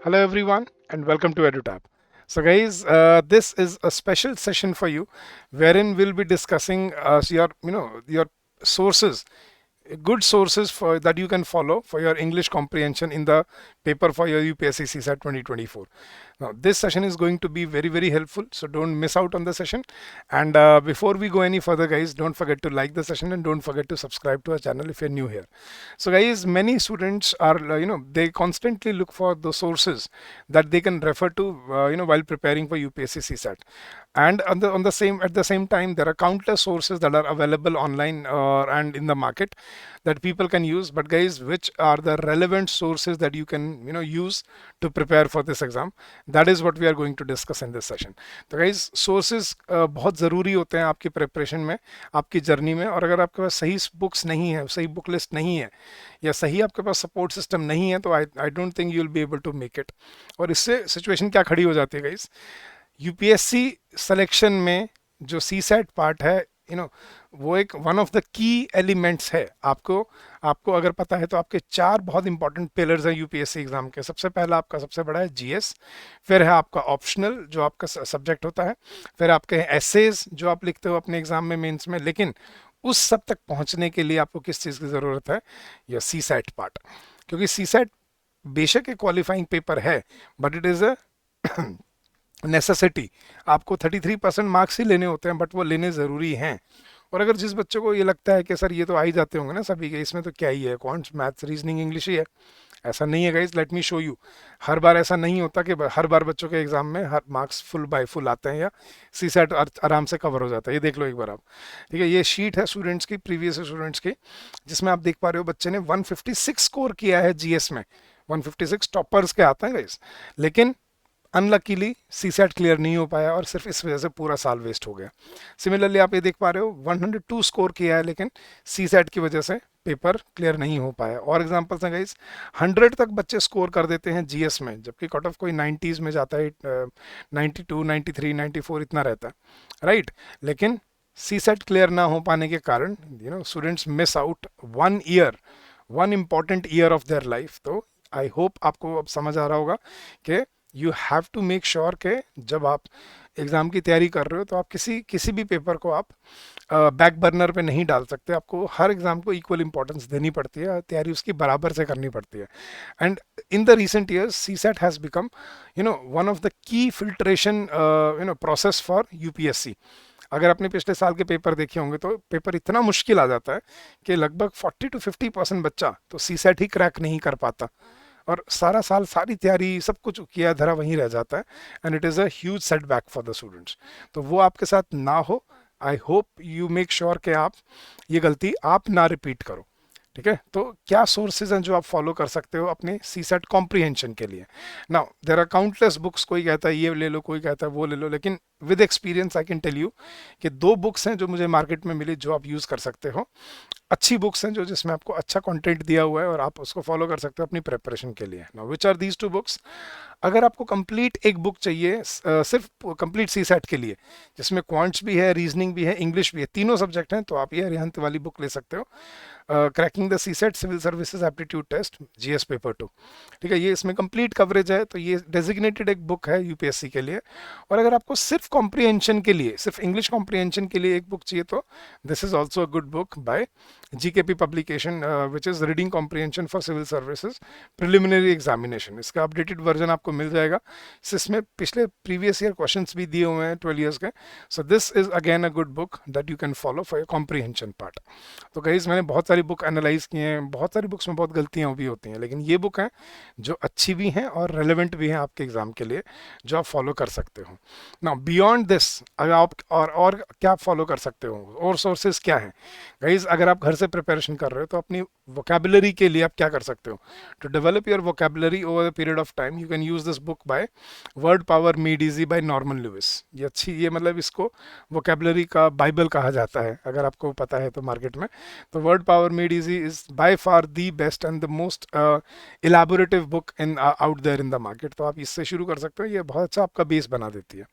Hello everyone and welcome to EduTap. So guys, this is a special session for you wherein we'll be discussing your sources, good sources for that you can follow for your English comprehension in the paper for your UPSC CSAT 2024. Now this session is going to be very helpful, so don't miss out on the session. And before we go any further guys, don't forget to like the session and don't forget to subscribe to our channel if you're new here. So guys, many students are they constantly look for the sources that they can refer to while preparing for UPSC CSAT. And on the same at the same time, there are countless sources that are available online and in the market that people can use. But guys, which are the relevant sources that you can use to prepare for this exam? That is what we are going to discuss in this session. तो guys, sources बहुत ज़रूरी होते हैं आपकी preparation में, आपकी journey में. और अगर आपके पास सही बुक्स नहीं है, सही बुक लिस्ट नहीं है, या सही आपके पास सपोर्ट सिस्टम नहीं है, तो I don't think you will be able to make it. और इससे सिचुएशन क्या खड़ी हो जाती है गाइस? यूपीएससी सिलेक्शन में जो सी सेट पार्ट है, वो एक वन ऑफ द की एलिमेंट्स है. आपको आपको अगर पता है तो आपके चार बहुत इंपॉर्टेंट पिलर्स हैं यूपीएससी एग्जाम के. सबसे पहला आपका सबसे बड़ा है जीएस, फिर है आपका ऑप्शनल जो आपका सब्जेक्ट होता है, फिर आपके एसेज जो आप लिखते हो अपने एग्जाम में, मेंस में. लेकिन उस सब तक पहुंचने के लिए आपको किस चीज़ की ज़रूरत है? या सी सेट पार्ट. क्योंकि सी सेट बेशक एक क्वालिफाइंग पेपर है, but it is a necessity. आपको 33% मार्क्स ही लेने होते हैं, बट वो लेने ज़रूरी हैं. और अगर जिस बच्चों को ये लगता है कि सर ये तो आ ही जाते होंगे ना सभी के, इसमें तो क्या ही है, कौन मैथ्स रीजनिंग इंग्लिश ही है, ऐसा नहीं है guys. Let me show you. हर बार ऐसा नहीं होता कि हर बार बच्चों के एग्जाम में हर मार्क्स फुल बाय फुल आते हैं या सी सेट आराम से कवर हो जाता है. ये देख लो एक बार आप. ठीक है, ये शीट है स्टूडेंट्स की, प्रीवियस स्टूडेंट्स की, जिसमें आप देख पा रहे हो बच्चे ने 156 स्कोर किया है जीएस में. 156 टॉपर्स के आते हैं गाइज. लेकिन अनलकीली सी सेट क्लियर नहीं हो पाया और सिर्फ इस वजह से पूरा साल वेस्ट हो गया. सिमिलरली आप ये देख पा रहे हो 102 स्कोर किया है, लेकिन सी सेट की वजह से पेपर क्लियर नहीं हो पाया. और एग्जांपल्स हैं गाइस, 100 तक बच्चे स्कोर कर देते हैं जीएस में, जबकि कट ऑफ कोई 90s में जाता है, 92, 93, 94 इतना रहता है, राइट. लेकिन सी सेट क्लियर ना हो पाने के कारण students miss out 1 year, 1 important year of their life. तो आई होप आपको अब समझ आ रहा होगा कि you have to make sure के जब आप एग्ज़ाम की तैयारी कर रहे हो तो आप किसी किसी भी पेपर को आप बैक बर्नर पे नहीं डाल सकते. आपको हर एग्ज़ाम को इक्वल इंपॉर्टेंस देनी पड़ती है, तैयारी उसकी बराबर से करनी पड़ती है. And in the recent years CSAT has become one of the key filtration process for UPSC. अगर आपने पिछले साल के पेपर देखे होंगे तो पेपर इतना मुश्किल आ जाता है कि लगभग 40 to 50% बच्चा तो सी सेट ही क्रैक नहीं कर पाता, और सारा साल सारी तैयारी सब कुछ किया धरा वहीं रह जाता है. And it is a huge setback for the students. तो वो आपके साथ ना हो. I hope you make sure कि आप ये गलती आप ना रिपीट करो. ठीक है, तो क्या सोर्सेज हैं जो आप फॉलो कर सकते हो अपने सी सेट कॉम्प्रीहेंशन के लिए? Now there are countless books. कोई कहता है ये ले लो, कोई कहता है वो ले लो, लेकिन with experience I can tell you कि दो बुक्स हैं जो मुझे मार्केट में मिली जो आप यूज़ कर सकते हो. अच्छी बुक्स हैं जो जिसमें आपको अच्छा कंटेंट दिया हुआ है और आप उसको फॉलो कर सकते हो अपनी प्रिपरेशन के लिए. Now which are these two books? अगर आपको कंप्लीट एक बुक चाहिए सिर्फ कंप्लीट सी सेट के लिए, जिसमें क्वांट्स भी है, रीजनिंग भी है, इंग्लिश भी है, तीनों सब्जेक्ट हैं, तो आप ये अरिहंत वाली बुक ले सकते हो, cracking the CSAT civil services aptitude test GS paper 2. ठीक है, ये इसमें कंप्लीट कवरेज है, तो ये डेजिग्नेटेड एक बुक है यूपीएससी के लिए. और अगर आपको सिर्फ कॉम्प्रीहेंशन के लिए, सिर्फ इंग्लिश कॉम्प्रीहेंशन के लिए एक बुक चाहिए, तो this is also a good book by GKP publication, which is reading comprehension for civil services preliminary examination. इसका अपडेटेड वर्जन आपको मिल जाएगा. इसमें पिछले प्रीवियस ईयर क्वेश्चंस भी दिए हुए हैं 12 ईयर्स के. So this is again a good book that you can follow for your comprehension part. तो गाइस, मैंने बहुत सारी बुक एनालाइज की हैं, बहुत सारी बुक्स में बहुत गलतियाँ भी होती हैं, लेकिन ये बुक हैं जो अच्छी भी हैं और रेलेवेंट भी हैं आपके एग्जाम के लिए, जो आप फॉलो कर सकते हो. नाउ बियॉन्ड दिस, अगर आप और क्या आप फॉलो कर सकते हो, और सोर्सेज क्या हैं गाइज? अगर आप घर से प्रिपरेशन कर रहे हो तो अपनी वोकेबलरी के लिए आप क्या कर सकते हो? To develop your vocabulary over the period of time you can use this book by word power made easy by Norman Lewis. ये अच्छी, ये मतलब इसको वोकेबलरी का बाइबल कहा जाता है, अगर आपको पता है तो मार्केट में. तो word power Power Made Easy is by far the best and the most elaborative book in out there in the market. तो आप इससे शुरू कर सकते हो, ये बहुत अच्छा आपका बेस बना देती है.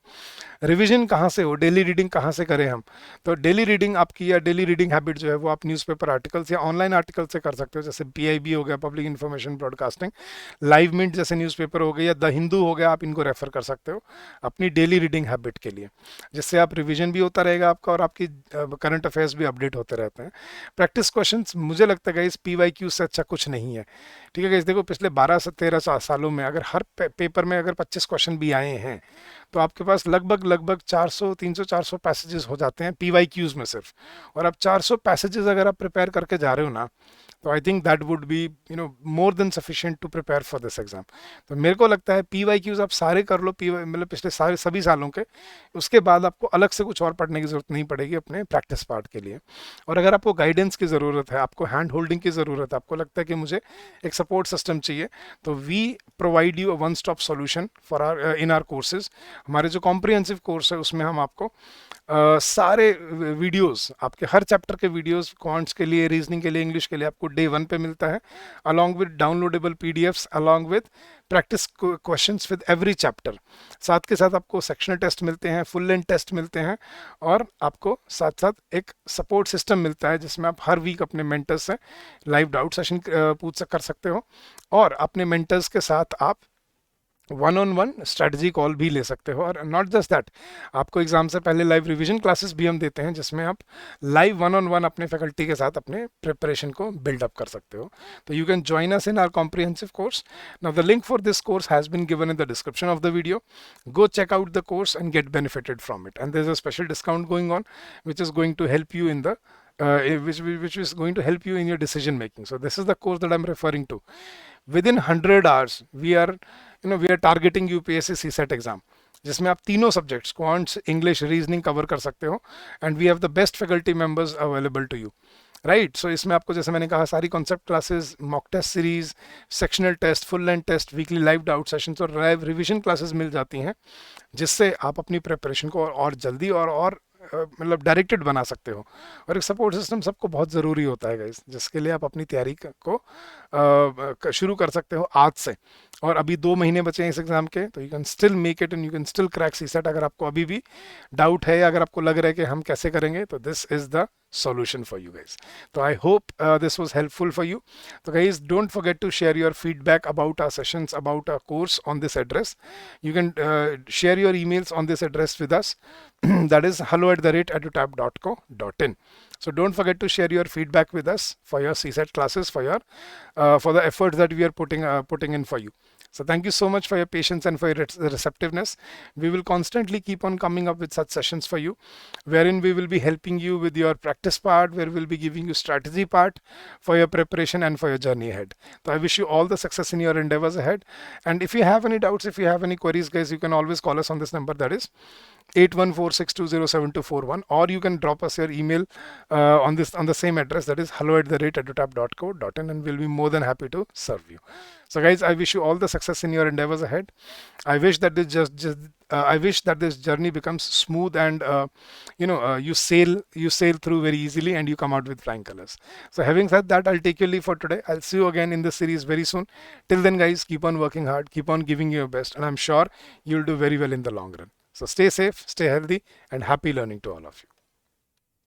रिवीजन कहाँ से हो, डेली रीडिंग कहाँ से करें हम? तो डेली रीडिंग आपकी या डेली रीडिंग हैबिट जो है वो आप न्यूज़पेपर आर्टिकल्स या ऑनलाइन आर्टिकल से कर सकते हो, जैसे PIB हो गया, public information broadcasting, live mint जैसे न्यूज़पेपर हो गए, या द हिंदू हो गया, आप इनको रेफर कर सकते हो अपनी डेली रीडिंग हैबिट के लिए, जिससे आप रिवीजन भी होता रहेगा आपका और आपकी करंट अफेयर्स भी अपडेट होते रहते हैं. प्रैक्टिस क्वेश्चंस मुझे लगता है इस PYQ से अच्छा कुछ नहीं है. ठीक है गाइस, देखो पिछले 12 से 13 सालों में अगर हर पेपर में अगर 25 क्वेश्चन भी आए हैं तो आपके पास लगभग 400 300 400 पैसेजेस हो जाते हैं PYQs में सिर्फ. और अब 400 पैसेजेस अगर आप प्रिपेयर करके जा रहे हो ना, तो I think that would be more than sufficient to prepare for this exam. तो मेरे को लगता है PYQs आप सारे कर लो, मतलब पिछले सारे सभी सालों के. उसके बाद आपको अलग से कुछ और पढ़ने की ज़रूरत नहीं पड़ेगी अपने प्रैक्टिस पार्ट के लिए. और अगर आपको गाइडेंस की ज़रूरत है, आपको हैंड होल्डिंग की ज़रूरत है, आपको लगता है कि मुझे एक सपोर्ट सिस्टम चाहिए, तो we provide you a one stop solution for our in our courses. हमारे जो कॉम्प्रिहेंसिव कोर्स है उसमें हम आपको सारे वीडियोस, आपके हर चैप्टर के वीडियोस, क्वांट्स के लिए, रीजनिंग के लिए, इंग्लिश के लिए आपको डे 1 पे मिलता है, along with downloadable PDFs, along with practice questions with every chapter. साथ के साथ आपको सेक्शनल टेस्ट मिलते हैं, फुल लेंथ टेस्ट मिलते हैं, और आपको साथ साथ एक सपोर्ट सिस्टम मिलता है जिसमें आप हर वीक अपने मेंटर्स से लाइव डाउट सेशन कर सकते हो, और अपने मेंटर्स के साथ आप 1-on-1 स्ट्रेटजी कॉल भी ले सकते हो. और नॉट जस्ट दैट, आपको एग्जाम से पहले लाइव रिवीजन क्लासेस भी हम देते हैं, जिसमें आप लाइव 1-on-1 अपने फैकल्टी के साथ अपने प्रिपरेशन को बिल्डअप कर सकते हो. तो you can join us in our comprehensive course. Now the link for this course has been given in the description of the video. Go check out the course and get benefited from it, and there is a special discount going on which is going to help you in the which is going to help you in your decision making. So this is the course that I'm referring to. Within 100 hours we are targeting UPSC CSET exam, जिसमें आप तीनों subjects, quants, English, reasoning cover कर सकते हो, and we have the best faculty members available to you. Right, so इसमें आपको, जैसे मैंने कहा, सारी concept classes, mock test series, sectional test, full length test, weekly live doubt sessions और लाइव रिवीजन क्लासेस मिल जाती हैं, जिससे आप अपनी प्रिपरेशन को और जल्दी और मतलब डायरेक्टेड बना सकते हो. और एक सपोर्ट सिस्टम सबको बहुत ज़रूरी होता है गाइस, जिसके लिए आप अपनी तैयारी को शुरू कर सकते हो आज से. और अभी 2 महीने बचे हैं इस एग्ज़ाम के, तो you can still make it and you can still crack CSET. अगर आपको अभी भी डाउट है, या अगर आपको लग रहा है कि हम कैसे करेंगे, तो this is the solution for you guys. So I hope this was helpful for you. So guys, don't forget to share your feedback about our sessions, about our course on this address. You can share your emails on this address with us. That is hello@edutab.co.in. So don't forget to share your feedback with us for your CSET classes, for the efforts that we are putting in for you. So thank you so much for your patience and for your receptiveness. We will constantly keep on coming up with such sessions for you, wherein we will be helping you with your practice part, where we'll be giving you strategy part for your preparation and for your journey ahead. So I wish you all the success in your endeavors ahead. And if you have any doubts, if you have any queries, guys, you can always call us on this number, that is 8146207241, or you can drop us your email on the same address, that is hello@edutab.co.in, and we'll be more than happy to serve you. So guys, I wish you all the success in your endeavors ahead. I wish that this journey becomes smooth, and you sail through very easily and you come out with flying colors. So having said that, I'll take your leave for today. I'll see you again in this series very soon. Till then guys, keep on working hard, keep on giving your best, and I'm sure you'll do very well in the long run. So stay safe, stay healthy, and happy learning to all of you.